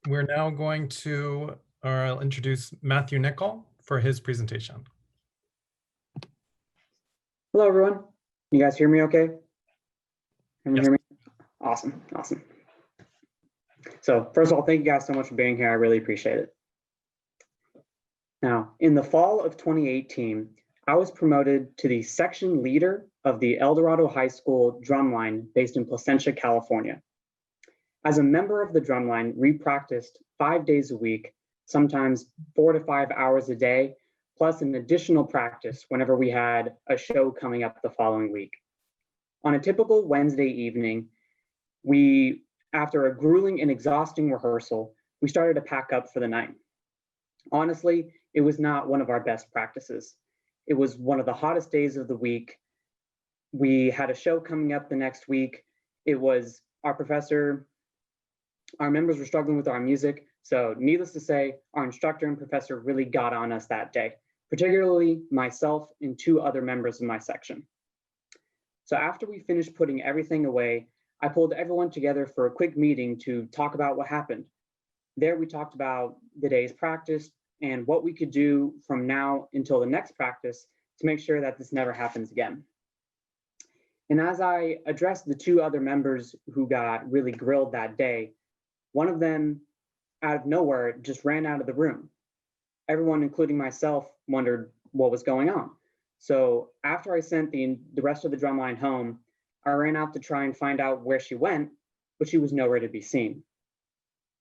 We're now going to introduce Matthew Nicol for his presentation. Hello, everyone. You guys hear me okay? Can you Yes. hear me? Awesome, awesome. So first of all, thank you guys so much for being here. I really appreciate it. Now, in the fall of 2018, I was promoted to the section leader of the El Dorado High School drumline based in Placentia, California. As a member of the drumline, we practiced 5 days a week, sometimes 4 to 5 hours a day, plus an additional practice whenever we had a show coming up the following week. On a typical Wednesday evening, after a grueling and exhausting rehearsal, we started to pack up for the night. Honestly, it was not one of our best practices. It was one of the hottest days of the week. We had a show coming up the next week. It was our members were struggling with our music. So needless to say, our instructor and professor really got on us that day, particularly myself and 2 other members of my section. So after we finished putting everything away, I pulled everyone together for a quick meeting to talk about what happened. There we talked about the day's practice and what we could do from now until the next practice to make sure that this never happens again. And as I addressed the 2 other members who got really grilled that day, one of them, out of nowhere, just ran out of the room. Everyone, including myself, wondered what was going on. So after I sent the rest of the drumline home, I ran out to try and find out where she went, but she was nowhere to be seen.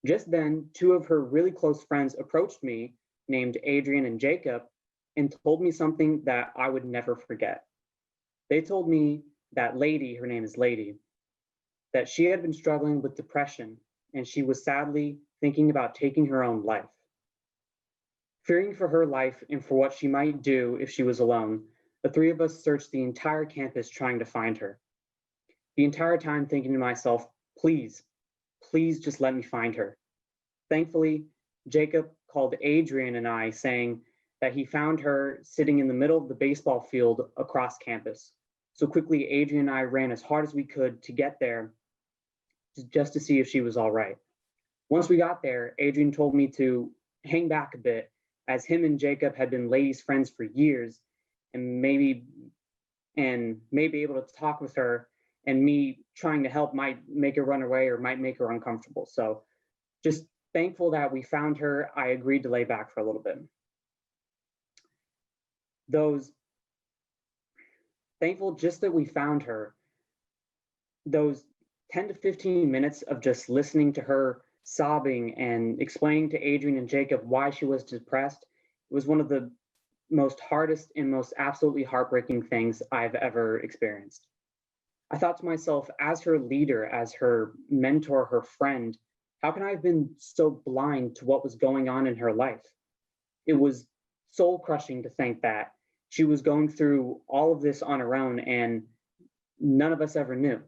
Just then, 2 of her really close friends approached me, named Adrian and Jacob, and told me something that I would never forget. They told me that Lady, her name is Lady, that she had been struggling with depression and she was sadly thinking about taking her own life. Fearing for her life and for what she might do if she was alone, the 3 of us searched the entire campus trying to find her. The entire time thinking to myself, please just let me find her. Thankfully, Jacob called Adrian and I saying that he found her sitting in the middle of the baseball field across campus. So quickly, Adrian and I ran as hard as we could to get there just to see if she was all right. Once we got there, Adrian told me to hang back a bit as him and Jacob had been ladies' friends for years and may be able to talk with her, and me trying to help might make her run away or might make her uncomfortable. So just thankful that we found her. I agreed to lay back for a little bit. Thankful just that we found her. Those 10 to 15 minutes of just listening to her sobbing and explaining to Adrian and Jacob why she was depressed was one of the most hardest and most absolutely heartbreaking things I've ever experienced. I thought to myself, as her leader, as her mentor, her friend, how can I have been so blind to what was going on in her life? It was soul crushing to think that she was going through all of this on her own and none of us ever knew.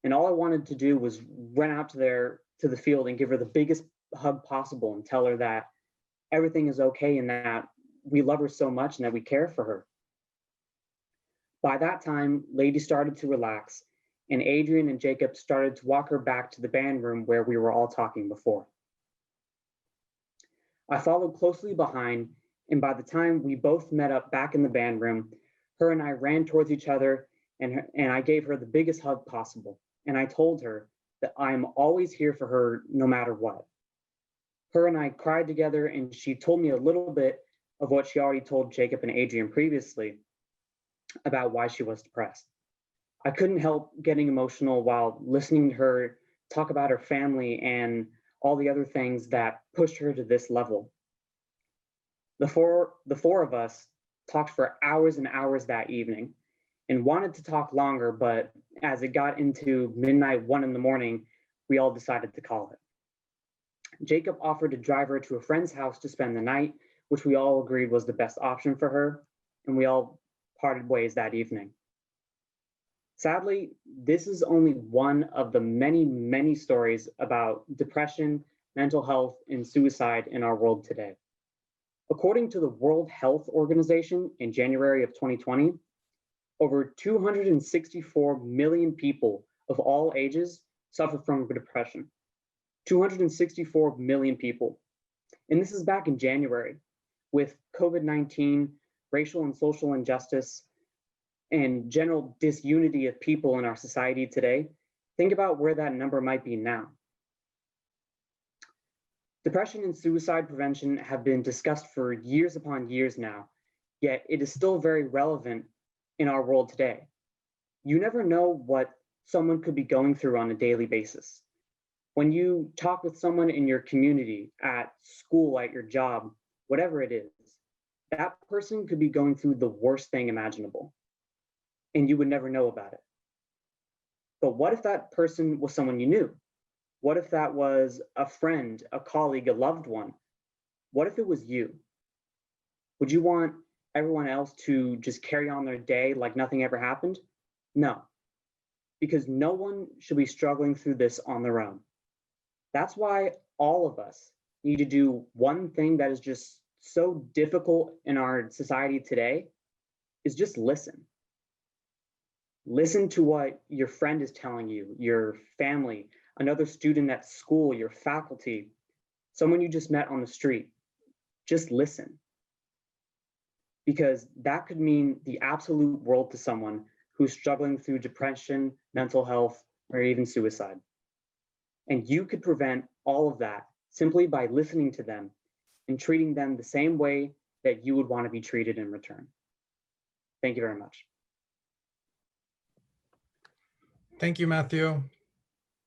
And all I wanted to do was run out to the field and give her the biggest hug possible and tell her that everything is okay and that we love her so much and that we care for her. By that time, Lady started to relax, and Adrian and Jacob started to walk her back to the band room where we were all talking before. I followed closely behind, and by the time we both met up back in the band room, her and I ran towards each other, and I gave her the biggest hug possible. And I told her that I am always here for her no matter what. Her and I cried together, and she told me a little bit of what she already told Jacob and Adrian previously about why she was depressed. I couldn't help getting emotional while listening to her talk about her family and all the other things that pushed her to this level. The four of us talked for hours and hours that evening and wanted to talk longer, but as it got into midnight, 1 in the morning, we all decided to call it. Jacob offered to drive her to a friend's house to spend the night, which we all agreed was the best option for her, and we all parted ways that evening. Sadly, this is only one of the many, many stories about depression, mental health, and suicide in our world today. According to the World Health Organization in January of 2020, over 264 million people of all ages suffer from depression. 264 million people. And this is back in January. With COVID-19, racial and social injustice, and general disunity of people in our society today, think about where that number might be now. Depression and suicide prevention have been discussed for years upon years now, yet it is still very relevant in our world today. You never know what someone could be going through on a daily basis. When you talk with someone in your community, at school, at your job, whatever it is, that person could be going through the worst thing imaginable, and you would never know about it. But what if that person was someone you knew? What if that was a friend, a colleague, a loved one? What if it was you? Would you want everyone else to just carry on their day like nothing ever happened? No, because no one should be struggling through this on their own. That's why all of us need to do one thing that is just so difficult in our society today, is just listen. Listen to what your friend is telling you, your family, another student at school, your faculty, someone you just met on the street. Just listen. Because that could mean the absolute world to someone who's struggling through depression, mental health, or even suicide. And you could prevent all of that simply by listening to them and treating them the same way that you would want to be treated in return. Thank you very much. Thank you, Matthew.